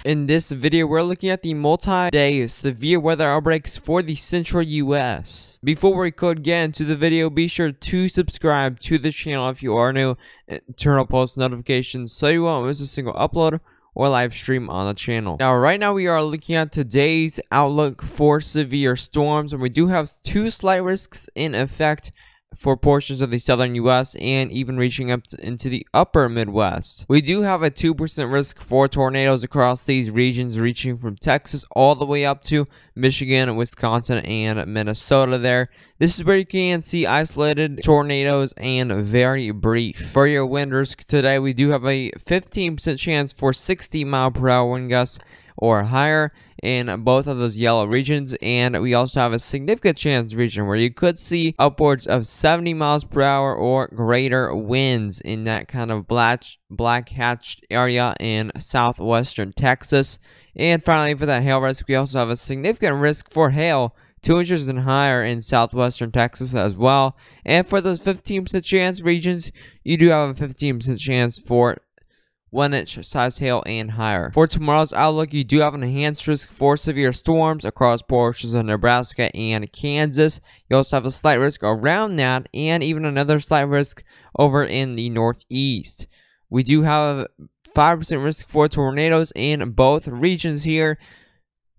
In this video, we're looking at the multi-day severe weather outbreaks for the central US. Before we could get into the video, be sure to subscribe to the channel if you are new and turn on post notifications so you won't miss a single upload or live stream on the channel. Now, right now we are looking at today's outlook for severe storms, and we do have two slight risks in effect for portions of the southern US and even reaching up into the upper Midwest. We do have a 2% risk for tornadoes across these regions, reaching from Texas all the way up to Michigan, Wisconsin, and Minnesota there. This is where you can see isolated tornadoes and very brief. For your wind risk today, we do have a 15% chance for 60-mile-per-hour wind gusts or higher in both of those yellow regions, and we also have a significant chance region where you could see upwards of 70 miles per hour or greater winds in that kind of black hatched area in southwestern Texas. And finally, for that hail risk, we also have a significant risk for hail 2 inches and higher in southwestern Texas as well. And for those 15% chance regions, you do have a 15% chance for 1-inch size hail and higher. For tomorrow's outlook, you do have an enhanced risk for severe storms across portions of Nebraska and Kansas. You also have a slight risk around that and even another slight risk over in the northeast. We do have 5% risk for tornadoes in both regions here.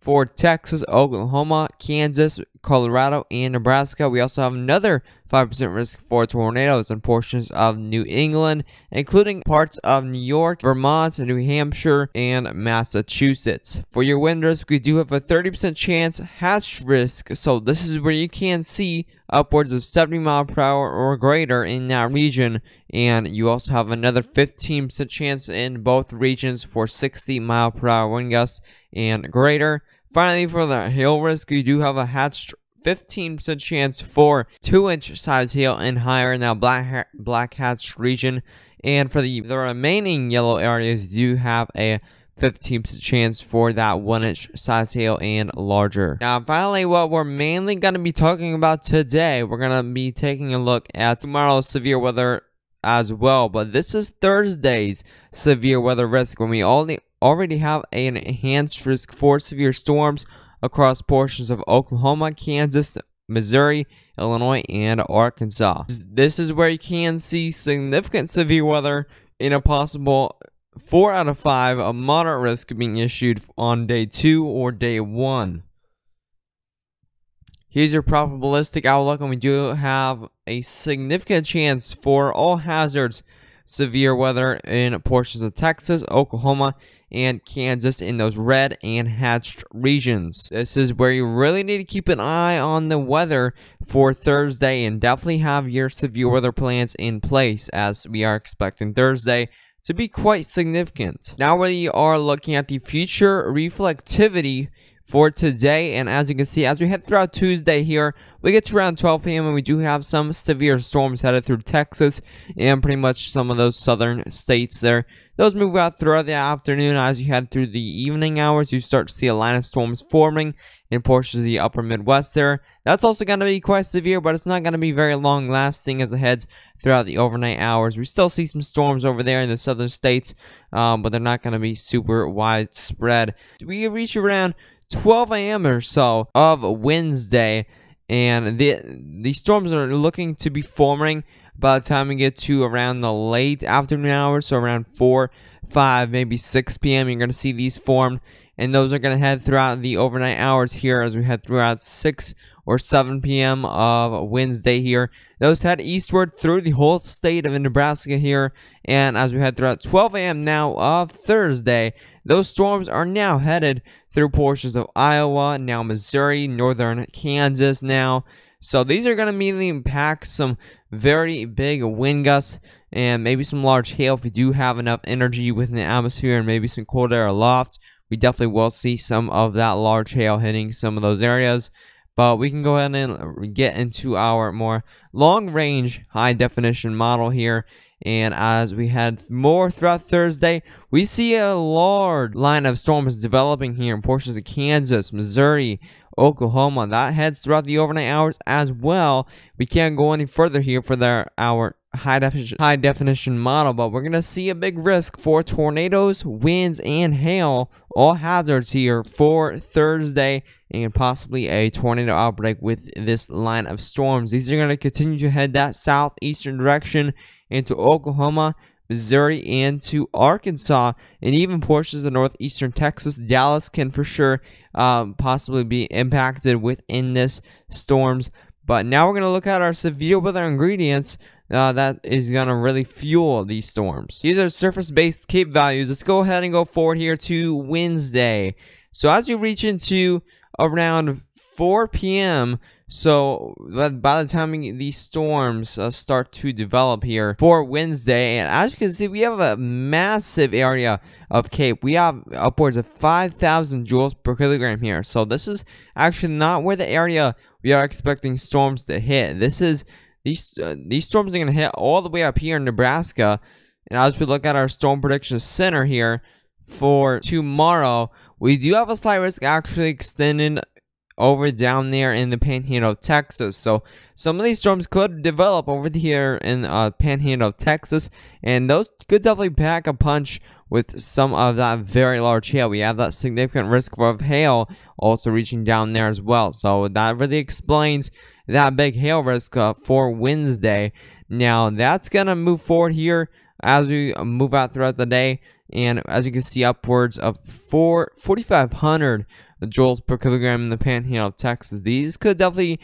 For Texas, Oklahoma, Kansas, Colorado, and Nebraska, we also have another 5% risk for tornadoes in portions of New England, including parts of New York, Vermont, New Hampshire, and Massachusetts. For your wind risk, we do have a 30% chance hatch risk, so this is where you can see upwards of 70 miles per hour or greater in that region, and you also have another 15% chance in both regions for 60 miles per hour wind gusts and greater. Finally, for the hail risk, you do have a hatched 15% chance for 2-inch size hail and higher in that black hatched region. And for the remaining yellow areas, you do have a 15% chance for that 1-inch size hail and larger. Now, finally, what we're mainly going to be talking about today, we're going to be taking a look at tomorrow's severe weather as well. But this is Thursday's severe weather risk, when we already have an enhanced risk for severe storms across portions of Oklahoma, Kansas, Missouri, Illinois, and Arkansas. This is where you can see significant severe weather in a possible 4 out of 5 a moderate risk being issued on day 2 or day 1. Here's your probabilistic outlook, and we do have a significant chance for all hazards severe weather in portions of Texas, Oklahoma, and Kansas in those red and hatched regions. This is where you really need to keep an eye on the weather for Thursday and definitely have your severe weather plans in place, as we are expecting Thursday to be quite significant. Now we are looking at the future reflectivity for today, and as you can see, as we head throughout Tuesday here, we get to around 12 p.m. and we do have some severe storms headed through Texas and pretty much some of those southern states there. Those move out throughout the afternoon. As you head through the evening hours, you start to see a line of storms forming in portions of the upper Midwest there. That's also going to be quite severe, but it's not going to be very long lasting as it heads throughout the overnight hours. We still see some storms over there in the southern states, but they're not going to be super widespread. We reach around 12 a.m. or so of Wednesday, and the storms are looking to be forming by the time we get to around the late afternoon hours, so around 4, 5, maybe 6 p.m. You're going to see these form, and those are going to head throughout the overnight hours here as we head throughout 6 or 7 p.m. of Wednesday here. Those head eastward through the whole state of Nebraska here, and as we head throughout 12 a.m. now of Thursday, those storms are now headed through portions of Iowa, now Missouri, northern Kansas now. So these are going to immediately impact some very big wind gusts and maybe some large hail. If we do have enough energy within the atmosphere and maybe some cold air aloft, we definitely will see some of that large hail hitting some of those areas. But we can go ahead and get into our more long-range, high-definition model here. And as we head more throughout Thursday, we see a large line of storms developing here in portions of Kansas, Missouri, Oklahoma. That heads throughout the overnight hours as well. We can't go any further here for our high definition model, but we're going to see a big risk for tornadoes, winds, and hail, all hazards here for Thursday, and possibly a tornado outbreak with this line of storms. These are going to continue to head that southeastern direction into Oklahoma, Missouri, and to Arkansas, and even portions of northeastern Texas. Dallas can for sure possibly be impacted within this storms. But now we're going to look at our severe weather ingredients that is going to really fuel these storms. These are surface-based CAPE values. Let's go ahead and go forward here to Wednesday. So as you reach into around 4 p.m., so by the time these storms start to develop here for Wednesday, and as you can see, we have a massive area of CAPE. We have upwards of 5,000 joules per kilogram here. So this is actually not where the area we are expecting storms to hit. This is these storms are going to hit all the way up here in Nebraska. And as we look at our storm prediction center here for tomorrow, we do have a slight risk actually extending over down there in the Panhandle of Texas. So some of these storms could develop over here in Panhandle of Texas, and those could definitely pack a punch with some of that very large hail. We have that significant risk of hail also reaching down there as well. So that really explains that big hail risk for Wednesday. Now that's gonna move forward here as we move out throughout the day, and as you can see, upwards of 4,500 joules per kilogram in the Panhandle of Texas. These could definitely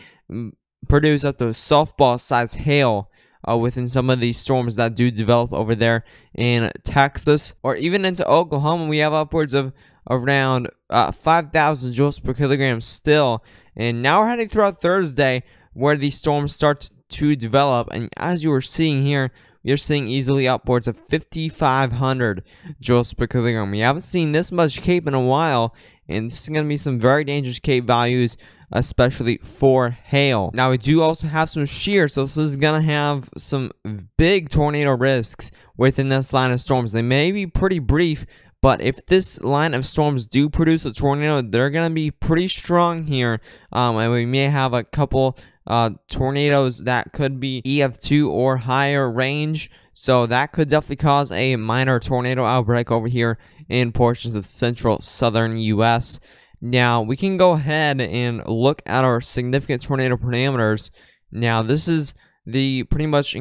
produce up to softball-sized hail within some of these storms that do develop over there in Texas, or even into Oklahoma. We have upwards of around 5,000 joules per kilogram still. And now we're heading throughout Thursday where these storms start to develop, and as you are seeing here, you're seeing easily upwards of 5,500 joules per kilogram. We haven't seen this much CAPE in a while, and this is going to be some very dangerous CAPE values, especially for hail. Now, we do also have some shear, so this is going to have some big tornado risks within this line of storms. They may be pretty brief, but if this line of storms do produce a tornado, they're going to be pretty strong here, and we may have a couple tornadoes that could be EF2 or higher range, so that could definitely cause a minor tornado outbreak over here in portions of central southern U.S. Now we can go ahead and look at our significant tornado parameters. Now this is the pretty much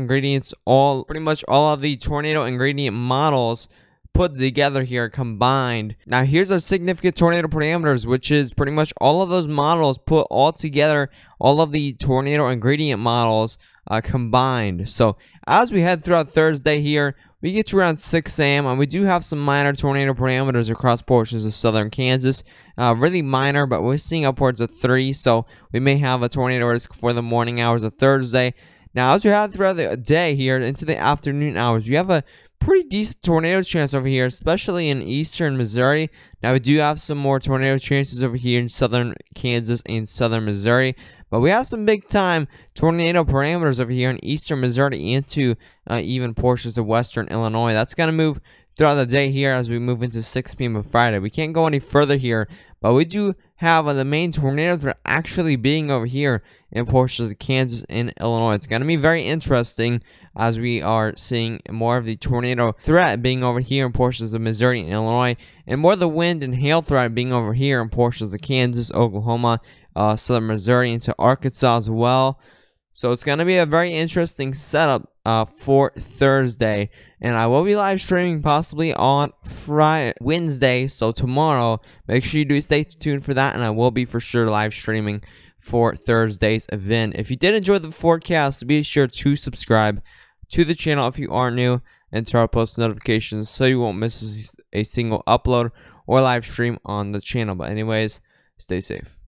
all of the tornado ingredient models put together here combined. Now here's our significant tornado parameters, which is pretty much all of those models put all together, all of the tornado ingredient models combined. So as we head throughout Thursday here, we get to around 6 a.m. and we do have some minor tornado parameters across portions of southern Kansas. Really minor, but we're seeing upwards of 3, so we may have a tornado risk for the morning hours of Thursday. Now as we head throughout the day here into the afternoon hours, we have a pretty decent tornado chance over here, especially in eastern Missouri. Now we do have some more tornado chances over here in southern Kansas and southern Missouri, but we have some big time tornado parameters over here in eastern Missouri into even portions of western Illinois. That's going to move throughout the day here as we move into 6 p.m. of Friday. We can't go any further here, but we do have the main tornado threat actually being over here in portions of Kansas and Illinois. It's going to be very interesting as we are seeing more of the tornado threat being over here in portions of Missouri and Illinois, and more of the wind and hail threat being over here in portions of Kansas, Oklahoma, southern Missouri, into Arkansas as well. So it's going to be a very interesting setup for Thursday, and I will be live streaming possibly on Wednesday, so tomorrow. Make sure you do stay tuned for that, and I will be for sure live streaming for Thursday's event. If you did enjoy the forecast, be sure to subscribe to the channel if you are new, and turn on post notifications so you won't miss a single upload or live stream on the channel. But anyways, stay safe.